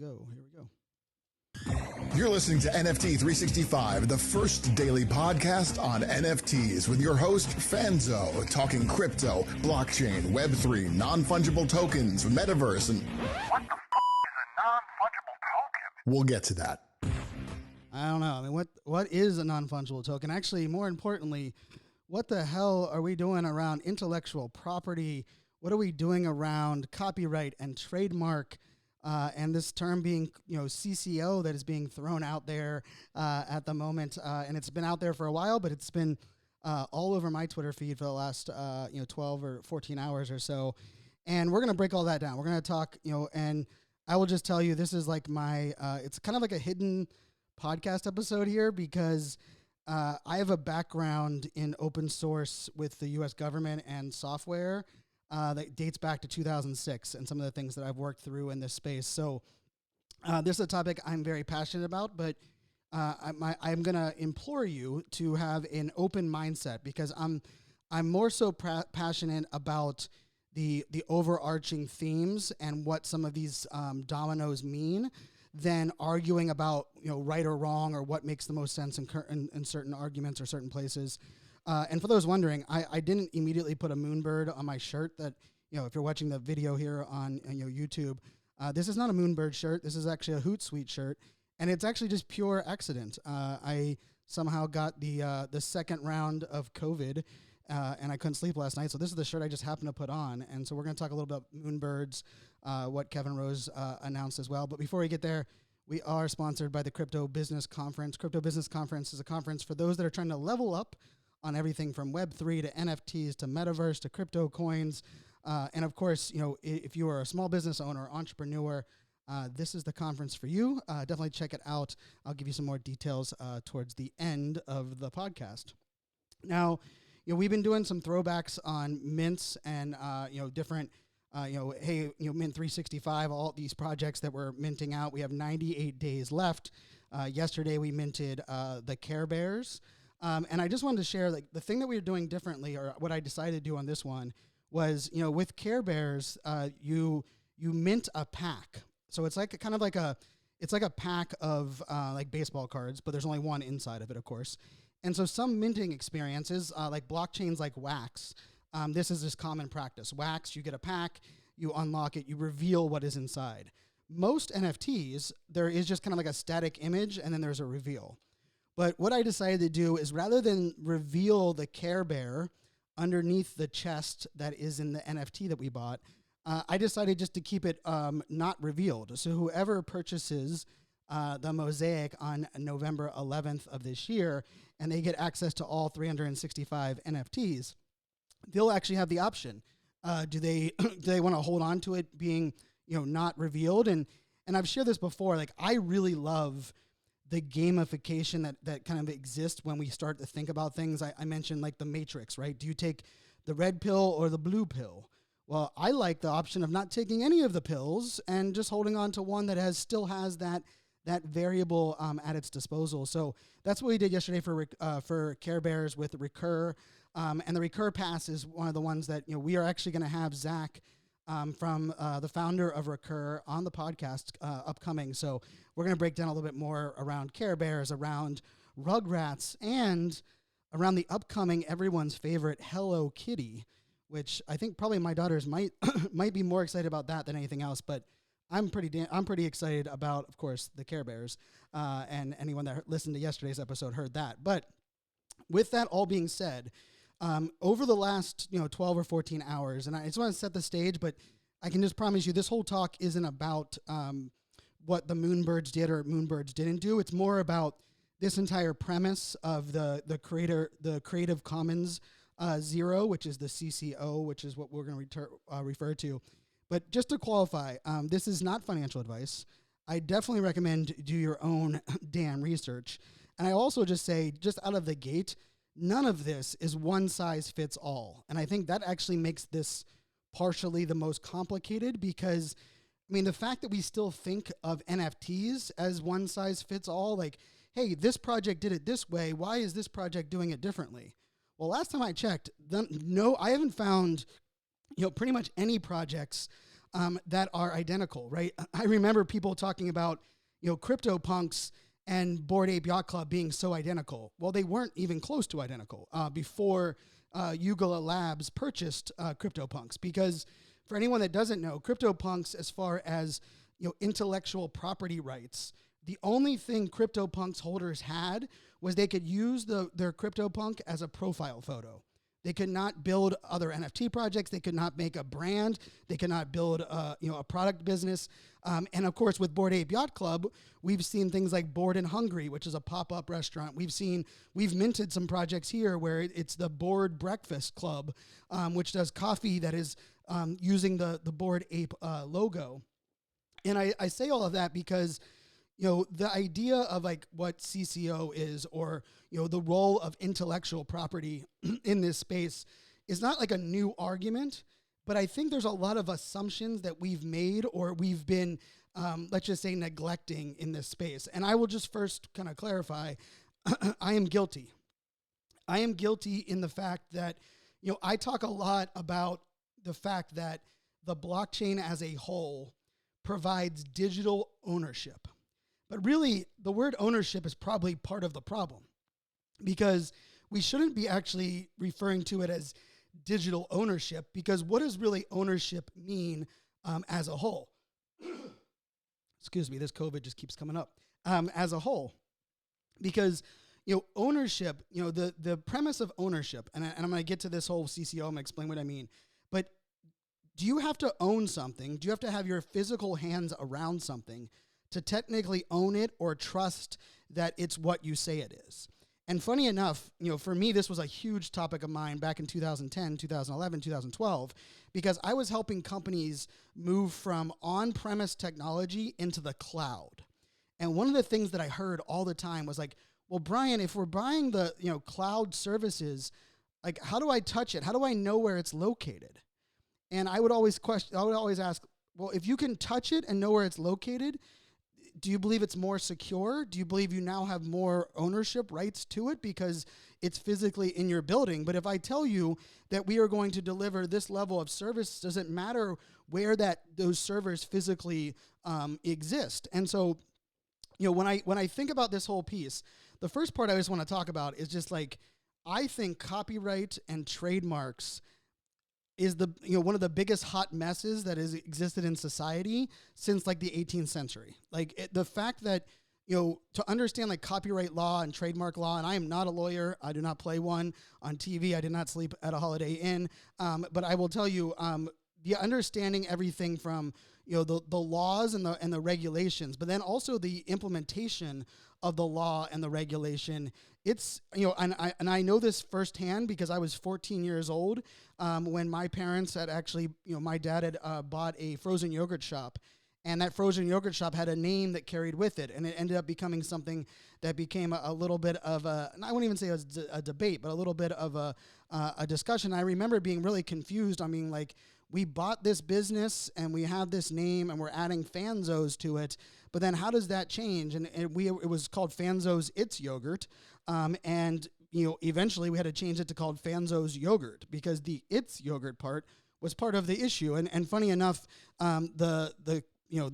go. Here we go. You're listening to NFT 365, the first daily podcast on NFTs with your host, Fanzo, talking crypto, blockchain, Web3, non-fungible tokens, metaverse, and... What the f*** is a non-fungible token? We'll get to that. I don't know. I mean, what is a non-fungible token? Actually, more importantly, what the hell are we doing around intellectual property? What are we doing around copyright and trademark? And this term being, CCO that is being thrown out there at the moment. And it's been out there for a while, but it's been all over my Twitter feed for the last, 12 or 14 hours or so. And we're going to break all that down. We're going to talk, and I will just tell you, this is like it's kind of like a hidden podcast episode here because I have a background in open source with the U.S. government and software that dates back to 2006 and some of the things that I've worked through in this space. So this is a topic I'm very passionate about, but I'm going to implore you to have an open mindset because I'm more so passionate about the overarching themes and what some of these dominoes mean than arguing about right or wrong or what makes the most sense in certain arguments or certain places. And for those wondering, I didn't immediately put a moonbird on my shirt that, if you're watching the video here on YouTube, this is not a moonbird shirt. This is actually a Hootsuite shirt. And it's actually just pure accident. I somehow got the second round of COVID and I couldn't sleep last night. So this is the shirt I just happened to put on. And so we're going to talk a little bit about moonbirds, what Kevin Rose announced as well. But before we get there, we are sponsored by the Crypto Business Conference. Crypto Business Conference is a conference for those that are trying to level up on everything from Web3 to NFTs to metaverse to crypto coins. And of course, if you are a small business owner or entrepreneur, this is the conference for you. Definitely check it out. I'll give you some more details towards the end of the podcast. Now, we've been doing some throwbacks on mints and, different, Mint 365, all these projects that we're minting out. We have 98 days left. Yesterday, we minted the Care Bears. And I just wanted to share, the thing that we were doing differently, or what I decided to do on this one, was, with Care Bears, you mint a pack. So it's like a pack of baseball cards, but there's only one inside of it, of course. And so some minting experiences, like blockchains like Wax, this is just common practice. Wax, you get a pack, you unlock it, you reveal what is inside. Most NFTs, there is just kind of like a static image, and then there's a reveal. But what I decided to do is rather than reveal the Care Bear underneath the chest that is in the NFT that we bought, I decided just to keep it not revealed. So whoever purchases the mosaic on November 11th of this year, and they get access to all 365 NFTs, they'll actually have the option. Do they want to hold on to it being not revealed? And I've shared this before. I really love the gamification that kind of exists when we start to think about things. I mentioned the Matrix, right? Do you take the red pill or the blue pill? Well, I like the option of not taking any of the pills and just holding on to one that still has that variable at its disposal. So that's what we did yesterday for Care Bears with Recur. And the Recur Pass is one of the ones that we are actually going to have Zach from the founder of Recur on the podcast upcoming. So we're going to break down a little bit more around Care Bears, around Rugrats, and around the upcoming everyone's favorite Hello Kitty, which I think probably my daughters might be more excited about that than anything else. But I'm pretty excited about, of course, the Care Bears. And anyone that listened to yesterday's episode heard that. But with that all being said, over the last 12 or 14 hours, and I just want to set the stage, but I can just promise you this whole talk isn't about what the Moonbirds did or Moonbirds didn't do. It's more about this entire premise of the Creative Commons 0, which is the CC0, which is what we're going to refer to. But just to qualify, this is not financial advice. I definitely recommend do your own damn research. And I also just say, just out of the gate, none of this is one size fits all. And I think that actually makes this partially the most complicated because, the fact that we still think of NFTs as one size fits all, hey, this project did it this way. Why is this project doing it differently? Well, last time I checked, I haven't found, pretty much any projects that are identical, right? I remember people talking about, CryptoPunks and Bored Ape Yacht Club being so identical. Well, they weren't even close to identical before Yuga Labs purchased CryptoPunks, because for anyone that doesn't know, CryptoPunks, as far as intellectual property rights, the only thing CryptoPunks holders had was they could use their CryptoPunk as a profile photo. They could not build other NFT projects. They could not make a brand. They could not build a product business. And of course, with Bored Ape Yacht Club, we've seen things like Bored and Hungry, which is a pop-up restaurant. We've minted some projects here where it's the Bored Breakfast Club, which does coffee that is using the Bored Ape logo. And I say all of that because the idea of like what CCO is, or, the role of intellectual property in this space is not like a new argument, but I think there's a lot of assumptions that we've made or we've been, let's just say, neglecting in this space. And I will just first kind of clarify, I am guilty. I am guilty in the fact that, I talk a lot about the fact that the blockchain as a whole provides digital ownership. But really, the word ownership is probably part of the problem, because we shouldn't be actually referring to it as digital ownership, because what does really ownership mean as a whole? Excuse me, this COVID just keeps coming up. As a whole, because ownership, the premise of ownership, and I'm going to get to this whole CCO, I'm going to explain what I mean, but do you have to own something? Do you have to have your physical hands around something to technically own it or trust that it's what you say it is? And funny enough, for me, this was a huge topic of mine back in 2010, 2011, 2012, because I was helping companies move from on-premise technology into the cloud. And one of the things that I heard all the time was like, well, Brian, if we're buying the, cloud services, like, how do I touch it? How do I know where it's located? And I would always ask, well, if you can touch it and know where it's located, do you believe it's more secure? Do you believe you now have more ownership rights to it because it's physically in your building? But if I tell you that we are going to deliver this level of service, does it matter where those servers physically exist? And so, when I think about this whole piece, the first part I just want to talk about is just like, I think copyright and trademarks is one of the biggest hot messes that has existed in society since like the 18th century. Like the fact that, to understand like copyright law and trademark law, and I am not a lawyer, I do not play one on TV, I did not sleep at a Holiday Inn, but I will tell you, the understanding everything from, the laws and the regulations, but then also the implementation of the law and the regulation. It's, and I know this firsthand because I was 14 years old when my parents had actually, my dad had bought a frozen yogurt shop, and that frozen yogurt shop had a name that carried with it, and it ended up becoming something that became a little bit of and I wouldn't even say it was a debate, but a little bit of a discussion. I remember being really confused. I mean, like, we bought this business and we have this name and we're adding Fanzos to it, but then how does that change? And it was called Fanzos It's Yogurt, and eventually we had to change it to called Fanzos Yogurt because the It's Yogurt part was part of the issue. And funny enough, the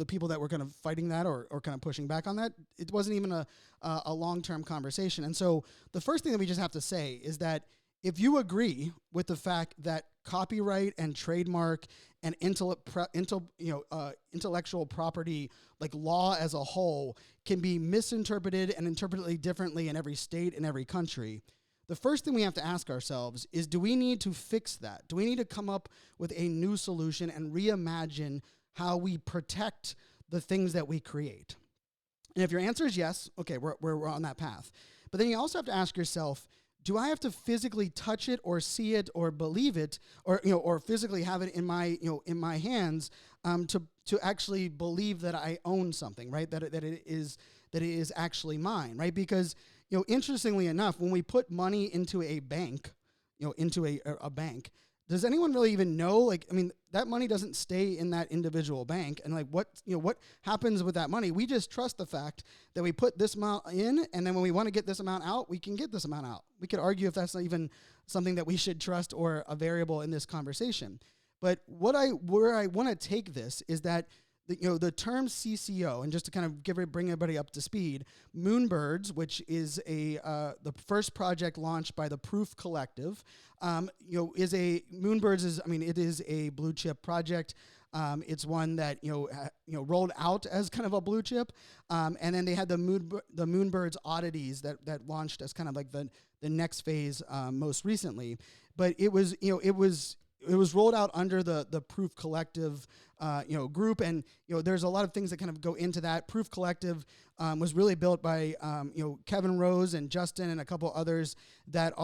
people that were kind of fighting that or kind of pushing back on that, it wasn't even a long-term conversation. And so the first thing that we just have to say is that if you agree with the fact that copyright and trademark and intellectual property, like law as a whole, can be misinterpreted and interpreted differently in every state and every country, the first thing we have to ask ourselves is, do we need to fix that? Do we need to come up with a new solution and reimagine how we protect the things that we create? And if your answer is yes, okay, we're on that path. But then you also have to ask yourself, do I have to physically touch it or see it or believe it or physically have it in my hands to actually believe that I own something, right? That it is actually mine, right? Because interestingly enough, when we put money into a bank, into a bank, does anyone really even know? Like, I mean, that money doesn't stay in that individual bank. And like, what happens with that money? We just trust the fact that we put this amount in, and then when we want to get this amount out, we can get this amount out. We could argue if that's not even something that we should trust or a variable in this conversation. But where I want to take this is that the term CCO, and just to kind of bring everybody up to speed, Moonbirds, which is the first project launched by the Proof Collective, is it is a blue chip project. It's one that rolled out as kind of a blue chip, and then they had the Moonbirds oddities that launched as kind of like the next phase most recently. But it was rolled out under the Proof Collective group, and there's a lot of things that kind of go into that. Proof Collective was really built by Kevin Rose and Justin and a couple others that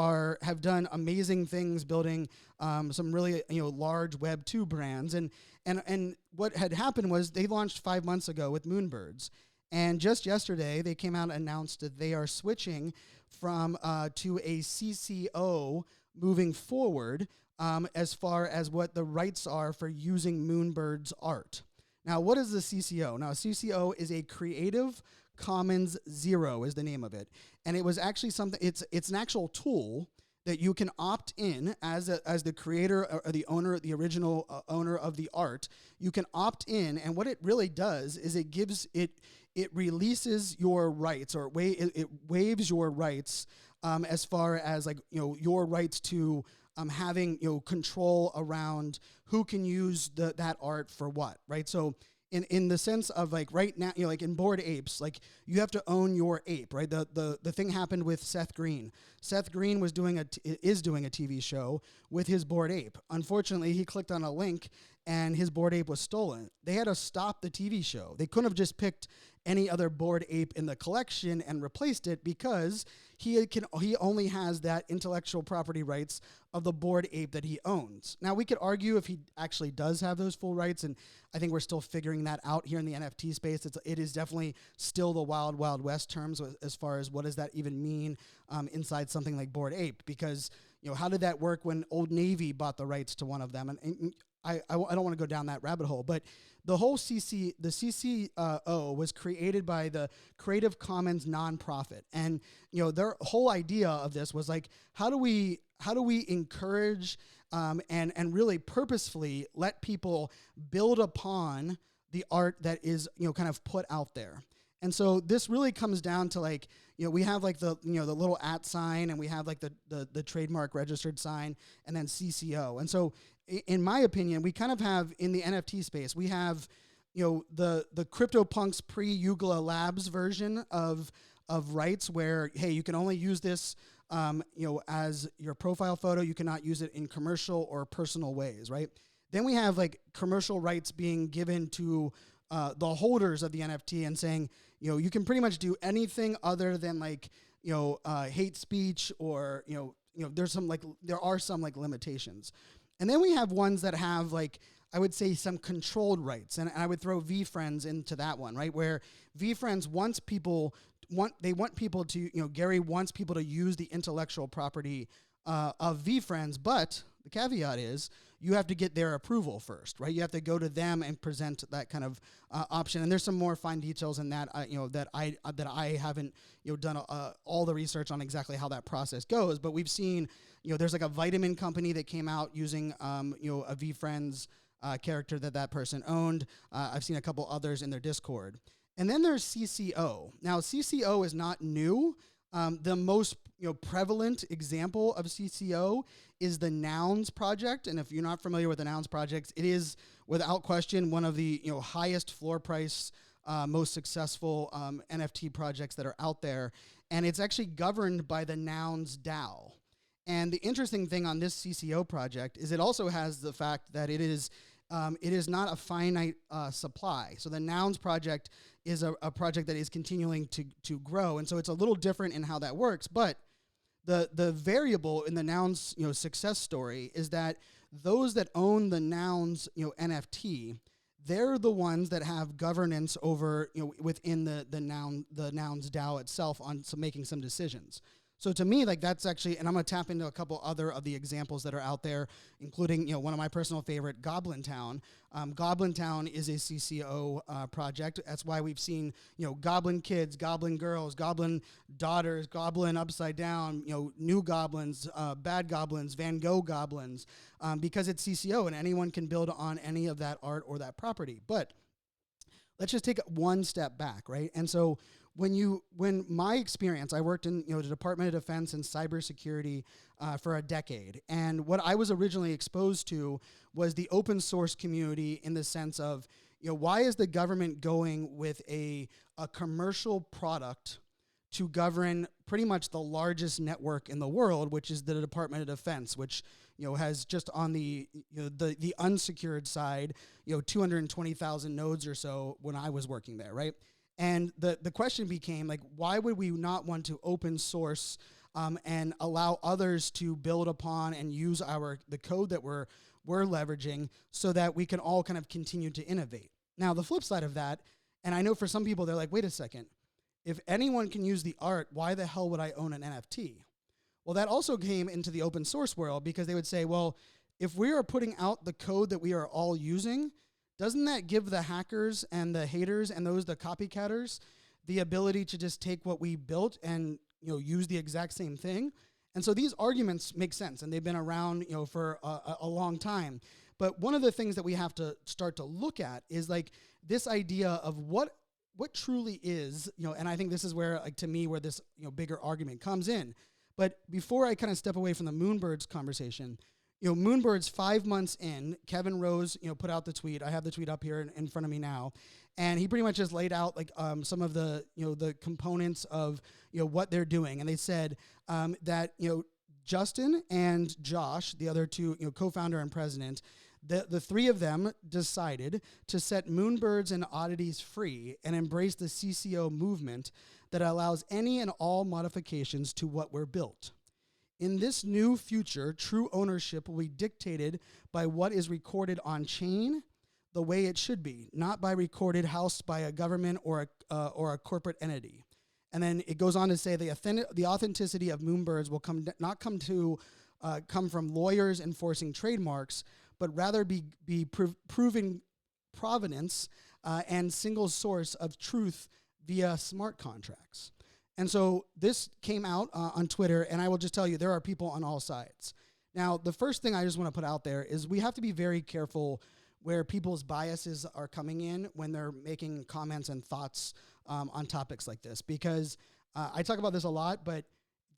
have done amazing things building some really large Web 2 brands, and what had happened was they launched 5 months ago with Moonbirds, and just yesterday they came out and announced that they are switching from to a CCO moving forward. As far as what the rights are for using Moonbird's art. Now, what is the CCO? Now, CCO is a Creative Commons 0 is the name of it. And it was actually something, it's an actual tool that you can opt in as the creator or the owner, the original owner of the art. You can opt in, and what it really does is it releases your rights, or it waives your rights as far as your rights to having control around who can use that art for what, right? So in the sense of right now, in Bored Apes, you have to own your ape, right? The thing happened with Seth Green. Seth Green is doing a TV show with his Bored Ape. Unfortunately, he clicked on a link and his Bored Ape was stolen. They had to stop the TV show. They couldn't have just picked any other Bored Ape in the collection and replaced it, because he only has that intellectual property rights of the Bored Ape that he owns. Now, we could argue if he actually does have those full rights, and I think we're still figuring that out here in the NFT space. It is definitely still the wild, wild west terms as far as what does that even mean inside something like Bored Ape, because how did that work when Old Navy bought the rights to one of them? And I don't want to go down that rabbit hole, but the whole CCO was created by the Creative Commons nonprofit, and their whole idea of this was how do we encourage and really purposefully let people build upon the art that is kind of put out there. And so this really comes down to we have the little @ sign, and we have the trademark registered sign, and then CCO. And so in my opinion, we kind of have in the NFT space, we have the CryptoPunks pre-Yuga Labs version of rights, where hey, you can only use this as your profile photo. You cannot use it in commercial or personal ways, right? Then we have commercial rights being given to the holders of the NFT and saying, you can pretty much do anything other than hate speech, or there are some limitations. And then we have ones that have I would say some controlled rights, and I would throw VFriends into that one, right? Where VFriends want people to Gary wants people to use the intellectual property of VFriends, but the caveat is you have to get their approval first, right? You have to go to them and present that kind of option. And there's some more fine details in that, that I haven't done all the research on exactly how that process goes. But we've seen, there's a vitamin company that came out using a VFriends character that person owned. I've seen a couple others in their Discord. And then there's CCO. Now, CCO is not new. The most prevalent example of CCO is the Nouns project, and if you're not familiar with the Nouns project, it is without question one of the highest floor price, most successful NFT projects that are out there, and it's actually governed by the NounsDao. And the interesting thing on this CCO project is it also has the fact that it is not a finite supply. So the Nouns project is a project that is continuing to grow, and so it's a little different in how that works. But the variable in the Nouns success story is that those that own the Nouns NFT, they're the ones that have governance over within the Nouns DAO itself on making some decisions. So to me, like that's actually, and I'm going to tap into a couple other of the examples that are out there, including, one of my personal favorite, GoblinTown. GoblinTown is a CC0 project. That's why we've seen, Goblin kids, Goblin girls, Goblin daughters, Goblin upside down, new goblins, bad goblins, Van Gogh goblins, because it's CC0 and anyone can build on any of that art or that property. But let's just take it one step back, right? And so when my experience, I worked in the Department of Defense and cybersecurity for a decade, and what I was originally exposed to was the open source community in the sense of why is the government going with a commercial product to govern pretty much the largest network in the world, which is the Department of Defense, which has just on the the unsecured side 220,000 nodes or so when I was working there, right? And the question became like, why would we not want to open source and allow others to build upon and use the code that we're leveraging so that we can all kind of continue to innovate? Now, the flip side of that, and I know for some people, they're like, wait a second, if anyone can use the art, why the hell would I own an NFT? Well, that also came into the open source world because they would say, well, if we are putting out the code that we are all using, doesn't that give the hackers and the haters and the copycatters the ability to just take what we built and use the exact same thing? And so these arguments make sense, and they've been around for a long time. But one of the things that we have to start to look at is like this idea of what truly is, and I think this is where, like, to me, where this bigger argument comes in. But before I kind of step away from the Moonbirds conversation, Moonbirds 5 months in, Kevin Rose, put out the tweet. I have the tweet up here in front of me now, and he pretty much just laid out like some of the the components of what they're doing, and they said that Justin and Josh, the other two co-founder and president, the three of them decided to set Moonbirds and oddities free and embrace the CC0 movement that allows any and all modifications to what were built. In this new future, true ownership will be dictated by what is recorded on chain the way it should be, not by recorded house by a government or a corporate entity. And then it goes on to say the authenticity of Moonbirds will not come from lawyers enforcing trademarks, but rather be proven provenance and single source of truth via smart contracts. And so this came out on Twitter, and I will just tell you, there are people on all sides. Now, the first thing I just want to put out there is we have to be very careful where people's biases are coming in when they're making comments and thoughts on topics like this, because I talk about this a lot, but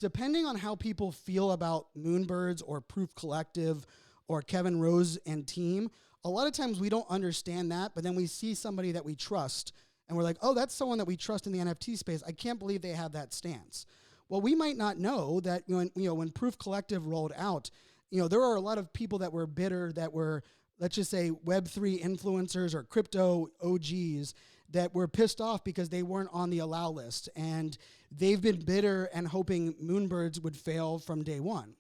depending on how people feel about Moonbirds or Proof Collective or Kevin Rose and team, a lot of times we don't understand that, but then we see somebody that we trust, and we're like, oh, that's someone that we trust in the NFT space. I can't believe they have that stance. Well, we might not know that when Proof Collective rolled out, there are a lot of people that were bitter, that were, let's just say, Web3 influencers or crypto OGs that were pissed off because they weren't on the allow list, and they've been bitter and hoping Moonbirds would fail from day one.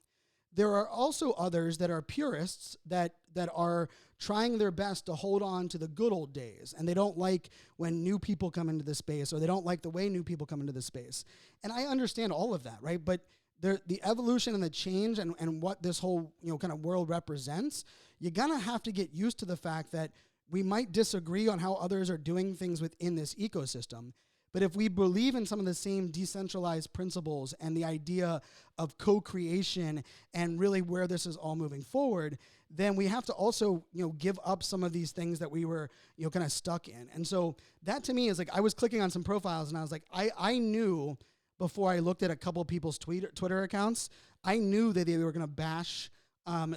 There are also others that are purists that are trying their best to hold on to the good old days, and they don't like when new people come into the space, or they don't like the way new people come into the space. And I understand all of that, right? But the evolution and the change and what this whole kind of world represents, you're gonna have to get used to the fact that we might disagree on how others are doing things within this ecosystem. But if we believe in some of the same decentralized principles and the idea of co-creation and really where this is all moving forward, then we have to also, give up some of these things that we were, kind of stuck in. And so that to me is like, I was clicking on some profiles and I was like, I knew before I looked at a couple of people's Twitter accounts, I knew that they were going to bash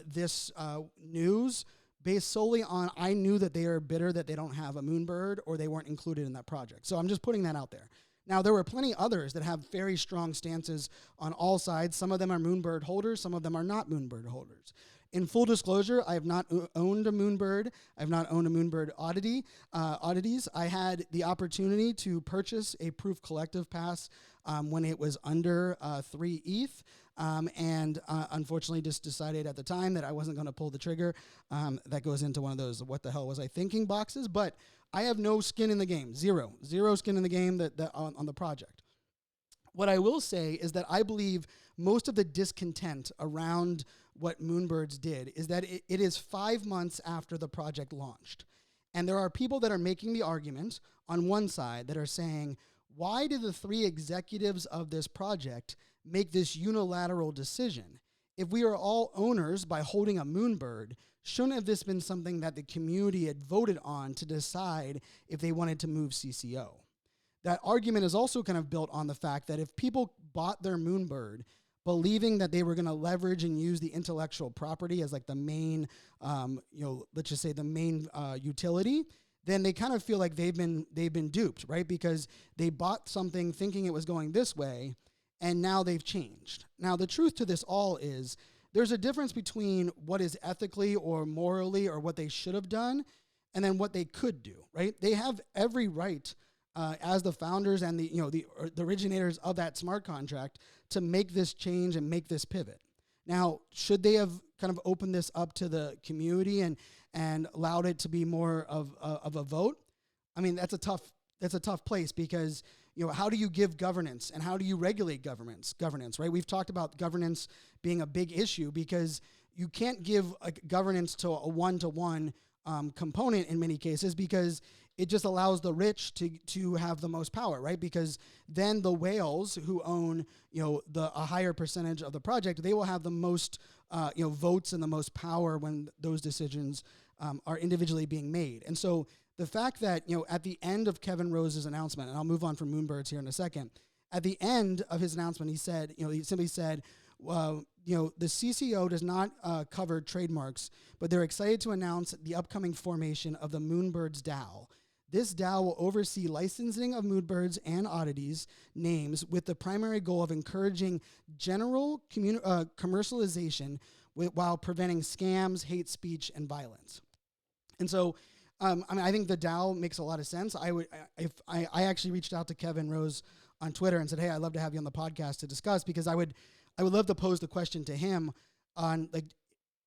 this news based solely on, I knew that they are bitter that they don't have a Moonbird or they weren't included in that project. So I'm just putting that out there. Now, there were plenty others that have very strong stances on all sides. Some of them are Moonbird holders. Some of them are not Moonbird holders. In full disclosure, I have not owned a Moonbird. I have not owned a Moonbird oddities. I had the opportunity to purchase a Proof Collective pass when it was under 3 ETH. And unfortunately just decided at the time that I wasn't going to pull the trigger. That goes into one of those what the hell was I thinking boxes. But I have no skin in the game. Zero skin in the game that on the project. What I will say is that I believe most of the discontent around what Moonbirds did is that it is 5 months after the project launched. And there are people that are making the argument on one side that are saying, why did the 3 executives of this project make this unilateral decision? If we are all owners by holding a Moonbird, shouldn't have this been something that the community had voted on to decide if they wanted to move CCO? That argument is also kind of built on the fact that if people bought their Moonbird believing that they were going to leverage and use the intellectual property as like the main, let's just say the main utility, then they kind of feel like they've been duped, right? Because they bought something thinking it was going this way, and now they've changed. Now, the truth to this all is there's a difference between what is ethically or morally or what they should have done and then what they could do, right? They have every right as the founders and the originators of that smart contract to make this change and make this pivot. Now, should they have kind of opened this up to the community and allowed it to be more of a vote? I mean, that's a tough place because, how do you give governance and how do you regulate governance, right? We've talked about governance being a big issue because you can't give governance to a one-to-one component in many cases because it just allows the rich to have the most power, right? Because then the whales who own, a higher percentage of the project, they will have the most, votes and the most power when those decisions are individually being made. And so the fact that, at the end of Kevin Rose's announcement, and I'll move on from Moonbirds here in a second, at the end of his announcement, he said, he simply said, the CCO does not cover trademarks, but they're excited to announce the upcoming formation of the Moonbirds DAO. This DAO will oversee licensing of Moonbirds and oddities names with the primary goal of encouraging general commercialization while preventing scams, hate speech, and violence. And so, I think the DAO makes a lot of sense. I actually reached out to Kevin Rose on Twitter and said, hey, I'd love to have you on the podcast to discuss because I would love to pose the question to him on,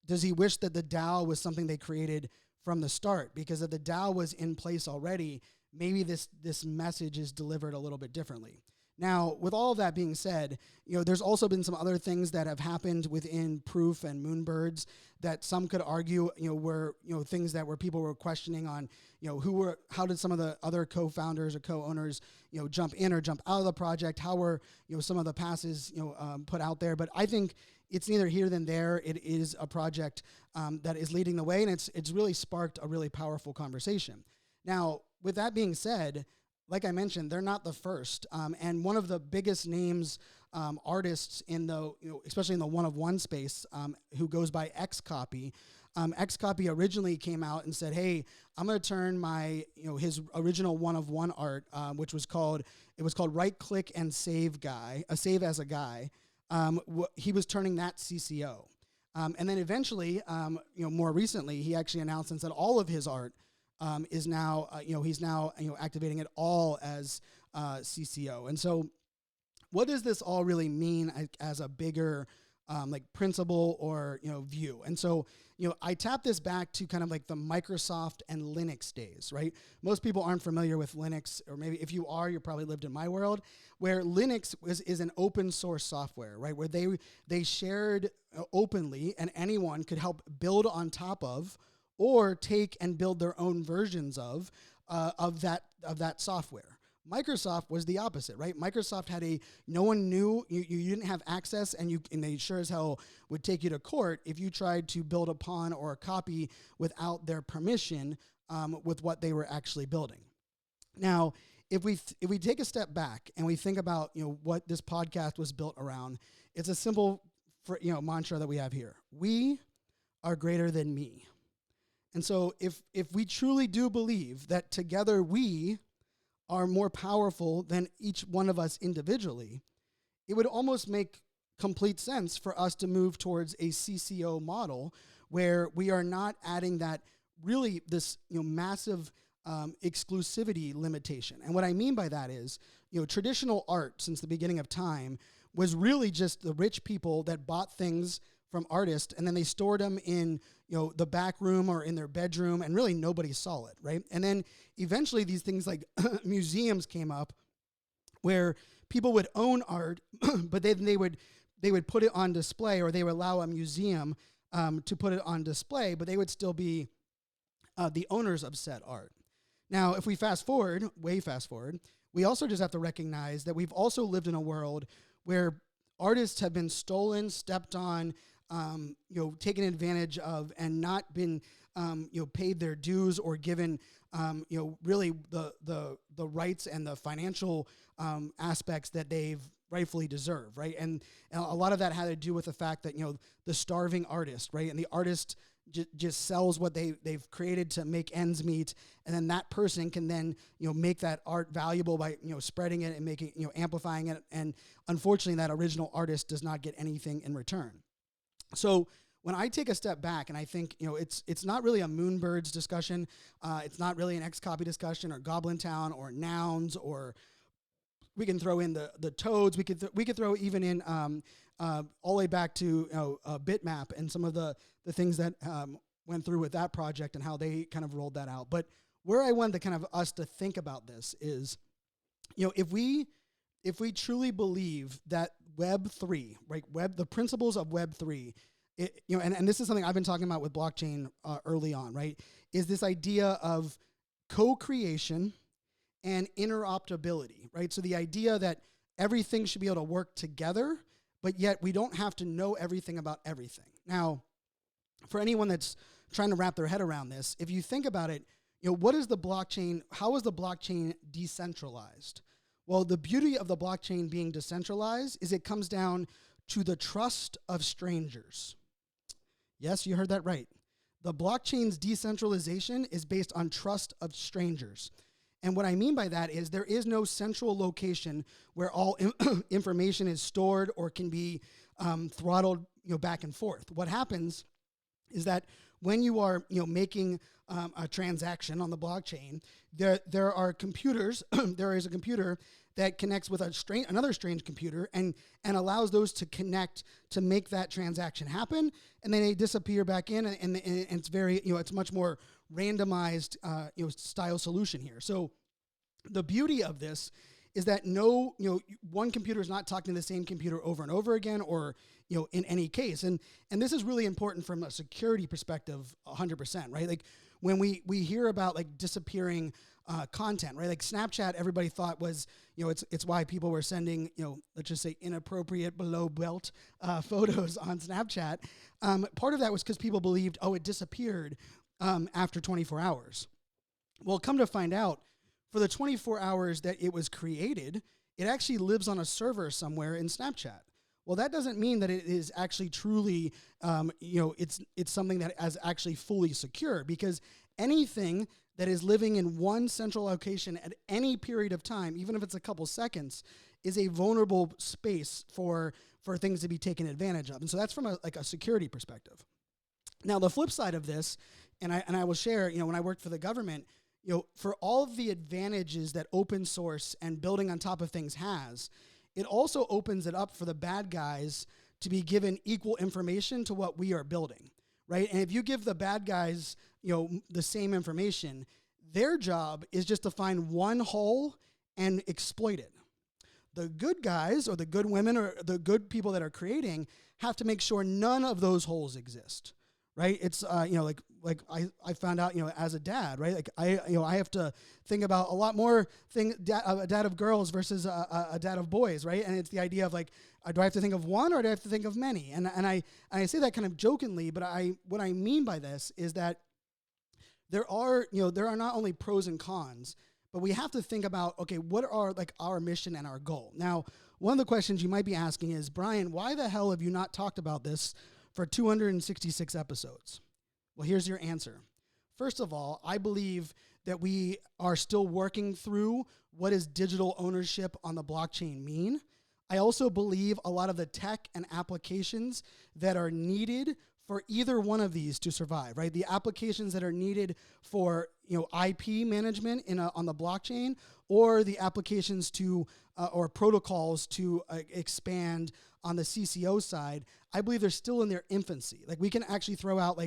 does he wish that the DAO was something they created from the start? Because if the DAO was in place already, maybe this message is delivered a little bit differently. Now, with all of that being said, there's also been some other things that have happened within Proof and Moonbirds that some could argue, were, things that where people were questioning on, how did some of the other co-founders or co-owners, jump in or jump out of the project? How were, some of the passes, put out there? But I think it's neither here than there. It is a project that is leading the way, and it's really sparked a really powerful conversation. Now, with that being said, like I mentioned, they're not the first. And one of the biggest names, artists in the, especially in the one-of-one space, who goes by Xcopy. Xcopy originally came out and said, hey, I'm going to turn my, his original one-of-one art, which was called Right-Click and Save Guy, Save as a Guy. He was turning that CCO. And then eventually, more recently, he actually announced and said all of his art is now, he's now, activating it all as CCO. And so what does this all really mean as a bigger principle or, view? And so, I tap this back to kind of like the Microsoft and Linux days, right? Most people aren't familiar with Linux, or maybe if you are, you probably lived in my world, where Linux is an open source software, right? Where they shared openly and anyone could help build on top of or take and build their own versions of that software. Microsoft was the opposite, right? Microsoft had no one knew, you didn't have access, and they sure as hell would take you to court if you tried to build upon or copy without their permission with what they were actually building. Now, if we take a step back and we think about what this podcast was built around, it's a simple mantra that we have here: we are greater than me. And so if we truly do believe that together we are more powerful than each one of us individually, it would almost make complete sense for us to move towards a CCO model where we are not adding that really this massive exclusivity limitation. And what I mean by that is, traditional art since the beginning of time was really just the rich people that bought things from artists, and then they stored them in the back room or in their bedroom, and really nobody saw it, right? And then eventually these things like museums came up, where people would own art, but then they would put it on display, or they would allow a museum to put it on display, but they would still be the owners of said art. Now, if we way fast forward, we also just have to recognize that we've also lived in a world where artists have been stolen, stepped on, taken advantage of, and not been, paid their dues or given, really the rights and the financial aspects that they've rightfully deserve, right? And a lot of that had to do with the fact that, the starving artist, right? And the artist just sells what they've created to make ends meet, and then that person can then make that art valuable by spreading it and making amplifying it, and unfortunately that original artist does not get anything in return. So when I take a step back and I think it's not really a Moonbirds discussion, it's not really an XCopy discussion or GoblinTown or Nouns, or we can throw in the Toads. We could throw even in all the way back to Bitmap and some of the things that went through with that project and how they kind of rolled that out. But where I wanted to kind of us to think about this is, if we truly believe that Web3, right, the principles of Web3, and this is something I've been talking about with blockchain early on, right, is this idea of co-creation and interoperability, right? So the idea that everything should be able to work together, but yet we don't have to know everything about everything. Now, for anyone that's trying to wrap their head around this, if you think about it, what is the blockchain? How is the blockchain decentralized? Well, the beauty of the blockchain being decentralized is it comes down to the trust of strangers. Yes, you heard that right. The blockchain's decentralization is based on trust of strangers. And what I mean by that is there is no central location where all information is stored or can be throttled back and forth. What happens is that when you are making a transaction on the blockchain, there are computers. There is a computer that connects with another strange computer and allows those to connect to make that transaction happen, and then they disappear back in, and it's very it's much more randomized style solution here. So the beauty of this is that one computer is not talking to the same computer over and over again, or in any case, and this is really important from a security perspective, 100%, right? Like when we hear about like disappearing content, right? Like Snapchat, everybody thought was it's why people were sending let's just say inappropriate below belt photos on Snapchat. Part of that was because people believed it disappeared after 24 hours. Well, come to find out, for the 24 hours that it was created, it actually lives on a server somewhere in Snapchat. Well, that doesn't mean that it is actually truly, it's something that is actually fully secure, because anything that is living in one central location at any period of time, even if it's a couple seconds, is a vulnerable space for things to be taken advantage of. And so that's from a security perspective. Now, the flip side of this, and I will share, when I worked for the government, for all of the advantages that open source and building on top of things has, it also opens it up for the bad guys to be given equal information to what we are building, right? And if you give the bad guys, the same information, their job is just to find one hole and exploit it. The good guys, or the good women, or the good people that are creating, have to make sure none of those holes exist, right? It's like I found out as a dad, right? Like I have to think about a lot more a dad of girls versus a dad of boys, right? And it's the idea of like, do I have to think of one, or do I have to think of many? And I say that kind of jokingly, but what I mean by this is that there are not only pros and cons, but we have to think about, okay, what are like our mission and our goal? Now, one of the questions you might be asking is, Brian, why the hell have you not talked about this for 266 episodes? Well, here's your answer. First of all, I believe that we are still working through what does digital ownership on the blockchain mean. I also believe a lot of the tech and applications that are needed for either one of these to survive, right? The applications that are needed for IP management on the blockchain, or the applications to or protocols to expand on the CCO side, I believe they're still in their infancy. Like we can actually throw out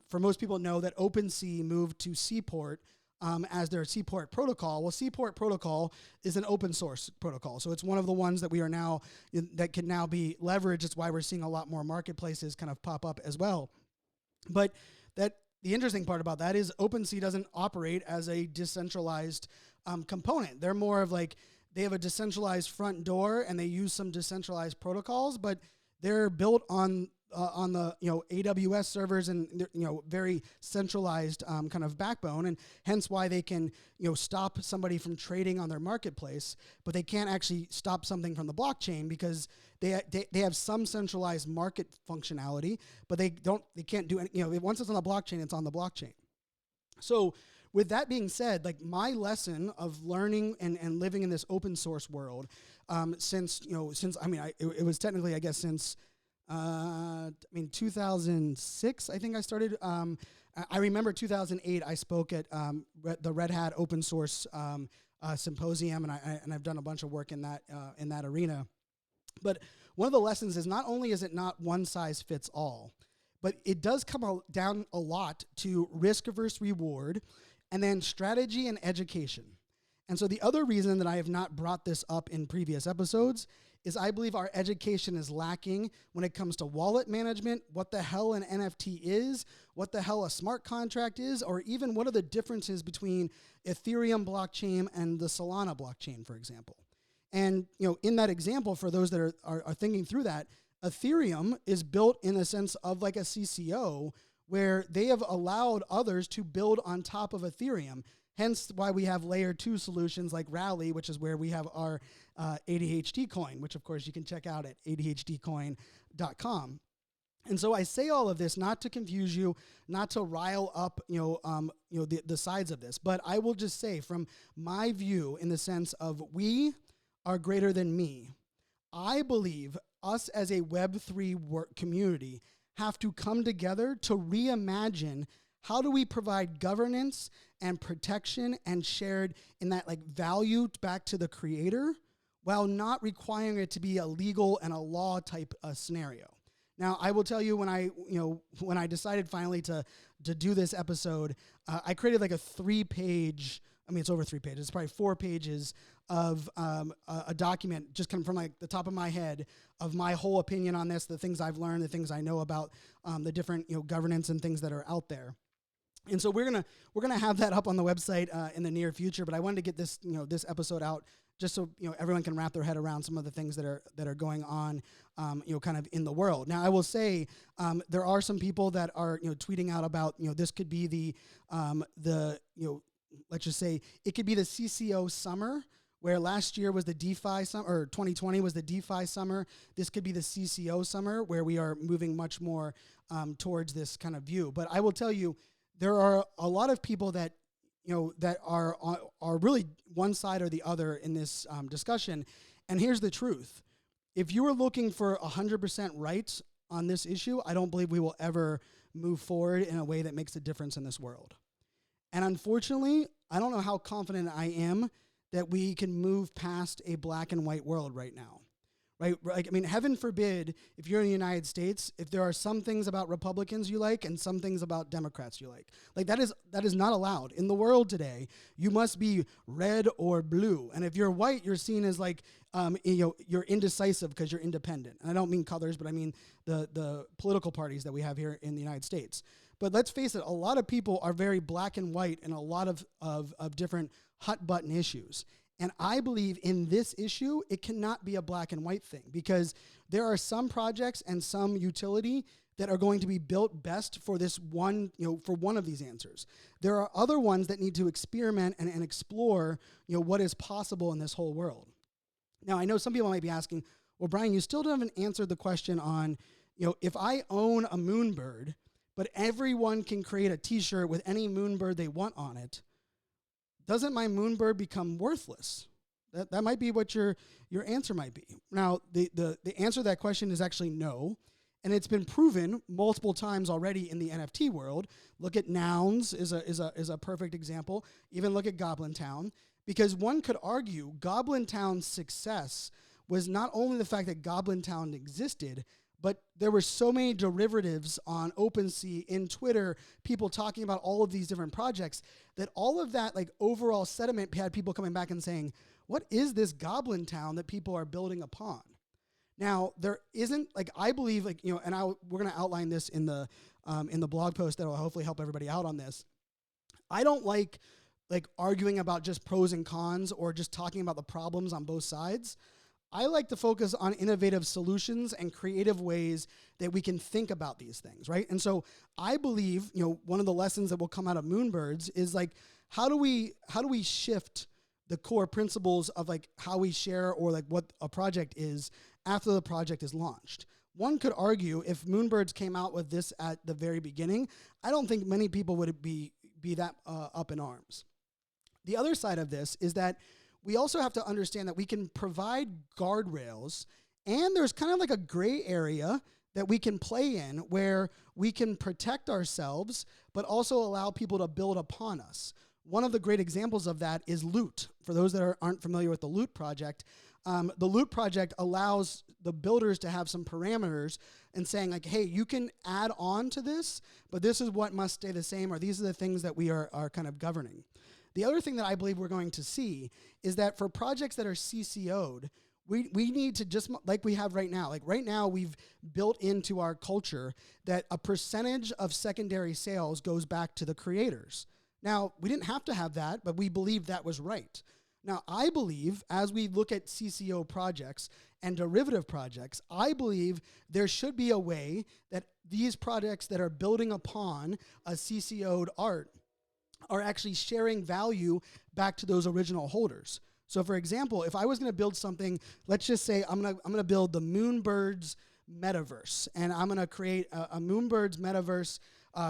for most people know that OpenSea moved to Seaport as their Seaport protocol. Well, Seaport protocol is an open source protocol. So it's one of the ones that we are now, that can now be leveraged. It's why we're seeing a lot more marketplaces kind of pop up as well. But the interesting part about that is OpenSea doesn't operate as a decentralized component. They're more of like, they have a decentralized front door and they use some decentralized protocols, but they're built on the AWS servers and very centralized kind of backbone, and hence why they can stop somebody from trading on their marketplace, but they can't actually stop something from the blockchain because they have some centralized market functionality, but they can't do any, once it's on the blockchain, it's on the blockchain. So with that being said, like my lesson of learning and living in this open source world, since it was technically, I guess, since 2006, I think I started. I remember 2008, I spoke at the Red Hat Open Source Symposium, and I've done a bunch of work in that arena. But one of the lessons is not only is it not one size fits all, but it does come down a lot to risk versus reward, and then strategy and education. And so the other reason that I have not brought this up in previous episodes is I believe our education is lacking when it comes to wallet management, what the hell an NFT is, what the hell a smart contract is, or even what are the differences between Ethereum blockchain and the Solana blockchain, for example. And in that example, for those that are thinking through that, Ethereum is built in a sense of like a CCO, where they have allowed others to build on top of Ethereum. Hence why we have layer 2 solutions like Rally, which is where we have our ADHD coin, which of course you can check out at adhdcoin.com. And so I say all of this not to confuse you, not to rile up, the sides of this, but I will just say from my view, in the sense of we are greater than me, I believe us as a Web3 community have to come together to reimagine how do we provide governance and protection and shared in that like value back to the creator while not requiring it to be a legal and a law type scenario. Now, I will tell you when I decided finally to do this episode, I created like a 3-page, it's over 3 pages, it's probably 4 pages of a document just kind of from like the top of my head of my whole opinion on this, the things I've learned, the things I know about the different governance and things that are out there. And so we're gonna have that up on the website in the near future. But I wanted to get this this episode out just so everyone can wrap their head around some of the things that are going on kind of in the world. Now I will say there are some people that are tweeting out about this could be the let's just say it could be the CCO summer, where last year was the DeFi summer, or 2020 was the DeFi summer. This could be the CCO summer, where we are moving much more towards this kind of view. But I will tell you, there are a lot of people that that are really one side or the other in this discussion. And here's the truth: if you are looking for 100% rights on this issue, I don't believe we will ever move forward in a way that makes a difference in this world. And unfortunately, I don't know how confident I am that we can move past a black and white world right now. Right? Like, heaven forbid, if you're in the United States, if there are some things about Republicans you like and some things about Democrats you like. Like, that is not allowed. In the world today, you must be red or blue. And if you're white, you're seen as like, you're indecisive because you're independent. And I don't mean colors, but I mean the political parties that we have here in the United States. But let's face it, a lot of people are very black and white in a lot of different hot button issues. And I believe in this issue, it cannot be a black and white thing, because there are some projects and some utility that are going to be built best for this one, for one of these answers. There are other ones that need to experiment and explore, what is possible in this whole world. Now, I know some people might be asking, well, Brian, you still haven't answered the question on, if I own a moonbird, but everyone can create a t-shirt with any moonbird they want on it, doesn't my moonbird become worthless? That might be what your answer might be. Now, the answer to that question is actually no, and it's been proven multiple times already in the NFT world. Look at Nouns is a perfect example. Even look at GoblinTown, because one could argue GoblinTown's success was not only the fact that GoblinTown existed, But there were so many derivatives on OpenSea, in Twitter, people talking about all of these different projects, that all of that like overall sentiment had people coming back and saying, what is this GoblinTown that people are building upon? Now, there isn't, like, I believe, like, you know, and we're going to outline this in the blog post that will hopefully help everybody out on this. I don't like arguing about just pros and cons or just talking about the problems on both sides. I like to focus on innovative solutions and creative ways that we can think about these things, right? And so I believe, you know, one of the lessons that will come out of Moonbirds is like, how do we shift the core principles of like how we share or like what a project is after the project is launched? One could argue if Moonbirds came out with this at the very beginning, I don't think many people would be that up in arms. The other side of this is that we also have to understand that we can provide guardrails, and there's kind of like a gray area that we can play in where we can protect ourselves, but also allow people to build upon us. One of the great examples of that is Loot. For those that aren't familiar with the Loot project, the Loot project allows the builders to have some parameters and saying like, hey, you can add on to this, but this is what must stay the same, or these are the things that we are kind of governing. The other thing that I believe we're going to see is that for projects that are CCO'd, we need to, just like we have right now, like right now we've built into our culture that a percentage of secondary sales goes back to the creators. Now, we didn't have to have that, but we believed that was right. Now, I believe as we look at CCO projects and derivative projects, I believe there should be a way that these projects that are building upon a CCO'd art are actually sharing value back to those original holders. So for example, if I was going to build something, let's just say I'm going to build the Moonbirds metaverse, and I'm going to create a Moonbirds metaverse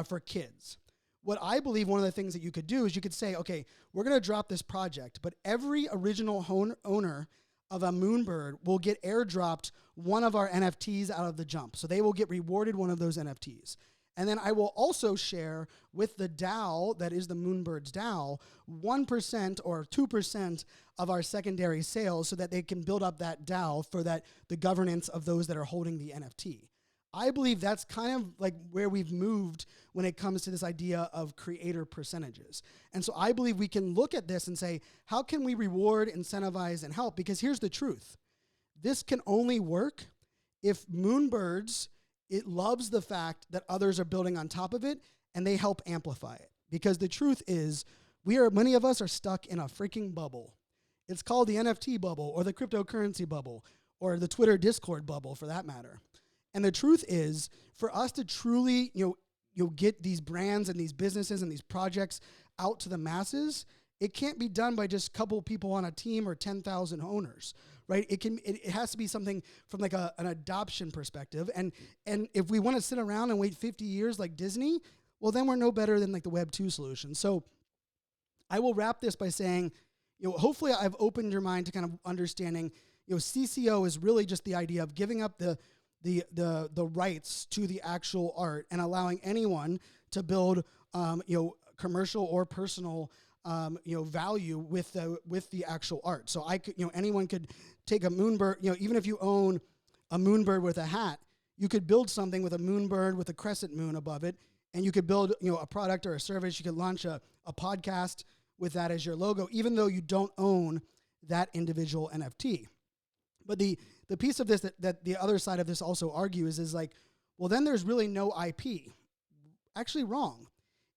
for kids. What I believe one of the things that you could do is you could say, okay, we're going to drop this project, but every original owner of a Moonbird will get airdropped one of our NFTs out of the jump. So they will get rewarded one of those NFTs. And then I will also share with the DAO, that is the Moonbirds DAO, 1% or 2% of our secondary sales so that they can build up that DAO for the governance of those that are holding the NFT. I believe that's kind of like where we've moved when it comes to this idea of creator percentages. And so I believe we can look at this and say, how can we reward, incentivize, and help? Because here's the truth. This can only work if Moonbirds, it loves the fact that others are building on top of it and they help amplify it. Because the truth is, many of us are stuck in a freaking bubble. It's called the NFT bubble or the cryptocurrency bubble or the Twitter Discord bubble for that matter. And the truth is, for us to truly, get these brands and these businesses and these projects out to the masses, it can't be done by just a couple people on a team or 10,000 owners, right? It has to be something from like an adoption perspective. And if we want to sit around and wait 50 years like Disney, well, then we're no better than like the Web 2 solution. So I will wrap this by saying, hopefully I've opened your mind to kind of understanding, CCO is really just the idea of giving up the rights to the actual art and allowing anyone to build, commercial or personal, value with the actual art. So anyone could take a Moonbird, even if you own a Moonbird with a hat, you could build something with a Moonbird with a crescent moon above it, and you could build, a product or a service. You could launch a podcast with that as your logo, even though you don't own that individual NFT. But the piece of this that the other side of this also argues is like, well, then there's really no IP. Actually wrong.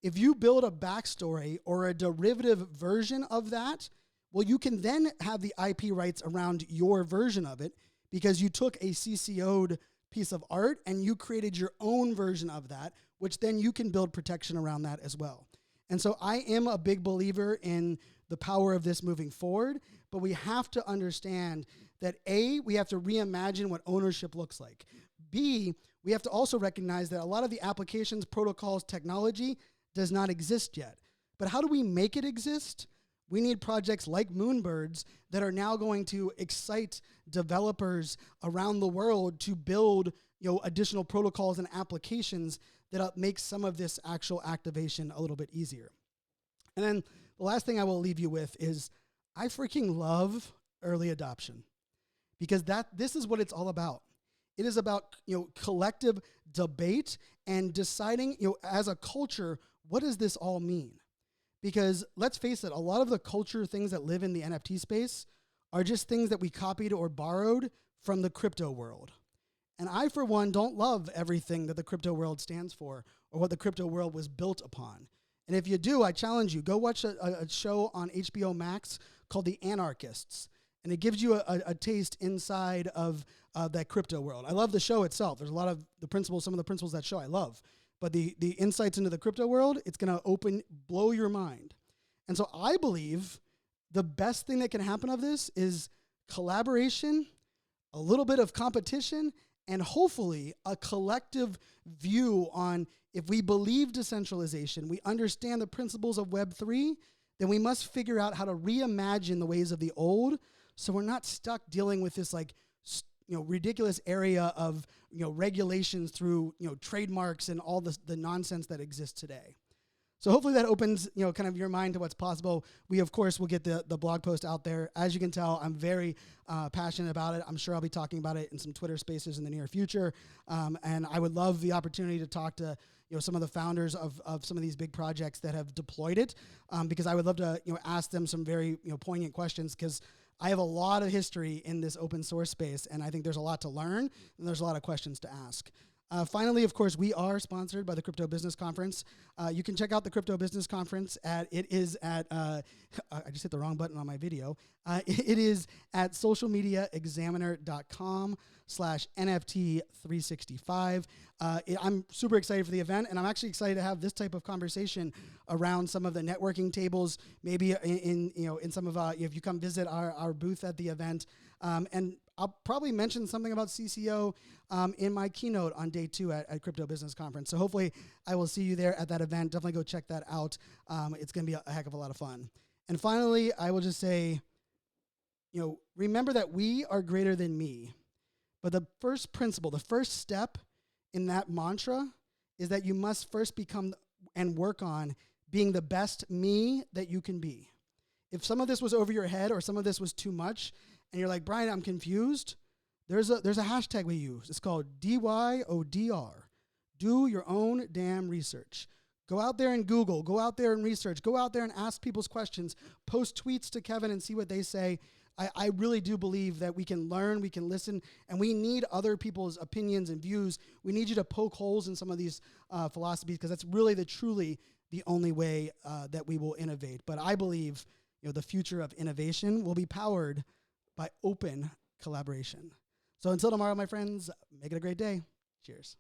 If you build a backstory or a derivative version of that, well, you can then have the IP rights around your version of it because you took a CCO'd piece of art and you created your own version of that, which then you can build protection around that as well. And so I am a big believer in the power of this moving forward, but we have to understand that A, we have to reimagine what ownership looks like. B, we have to also recognize that a lot of the applications, protocols, technology does not exist yet. But how do we make it exist? We need projects like Moonbirds that are now going to excite developers around the world to build, additional protocols and applications that make some of this actual activation a little bit easier. And then the last thing I will leave you with is I freaking love early adoption because this is what it's all about. It is about, collective debate and deciding, as a culture, what does this all mean? Because let's face it, a lot of the culture things that live in the NFT space are just things that we copied or borrowed from the crypto world. And I, for one, don't love everything that the crypto world stands for or what the crypto world was built upon. And if you do, I challenge you, go watch a show on HBO Max called The Anarchists. And it gives you a taste inside of that crypto world. I love the show itself. There's a lot of the principles, some of the principles of that show I love. But the insights into the crypto world, it's going to blow your mind. And so I believe the best thing that can happen of this is collaboration, a little bit of competition, and hopefully a collective view on if we believe decentralization, we understand the principles of Web3, then we must figure out how to reimagine the ways of the old so we're not stuck dealing with this ridiculous area of regulations through trademarks and all the nonsense that exists today. So hopefully that opens kind of your mind to what's possible. We of course will get the blog post out there. As you can tell, I'm very passionate about it. I'm sure I'll be talking about it in some Twitter Spaces in the near future, and I would love the opportunity to talk to some of the founders of some of these big projects that have deployed it, because I would love to ask them some very poignant questions, because I have a lot of history in this open source space, and I think there's a lot to learn, and there's a lot of questions to ask. Finally, of course, we are sponsored by the Crypto Business Conference. You can check out the Crypto Business Conference I just hit the wrong button on my video. It is at socialmediaexaminer.com/NFT365. I'm super excited for the event, and I'm actually excited to have this type of conversation around some of the networking tables, maybe in some of if you come visit our booth at the event. And I'll probably mention something about CCO in my keynote on day 2 at Crypto Business Conference. So hopefully I will see you there at that event. Definitely go check that out. It's going to be a heck of a lot of fun. And finally, I will just say, remember that we are greater than me. But the first principle, the first step in that mantra is that you must first become and work on being the best me that you can be. If some of this was over your head or some of this was too much, and you're like, Brian, I'm confused, there's a hashtag we use. It's called DYODR. Do your own damn research. Go out there and Google. Go out there and research. Go out there and ask people's questions. Post tweets to Kevin and see what they say. I really do believe that we can learn, we can listen, and we need other people's opinions and views. We need you to poke holes in some of these philosophies, because that's really truly the only way that we will innovate. But I believe the future of innovation will be powered by open collaboration. So until tomorrow, my friends, make it a great day. Cheers.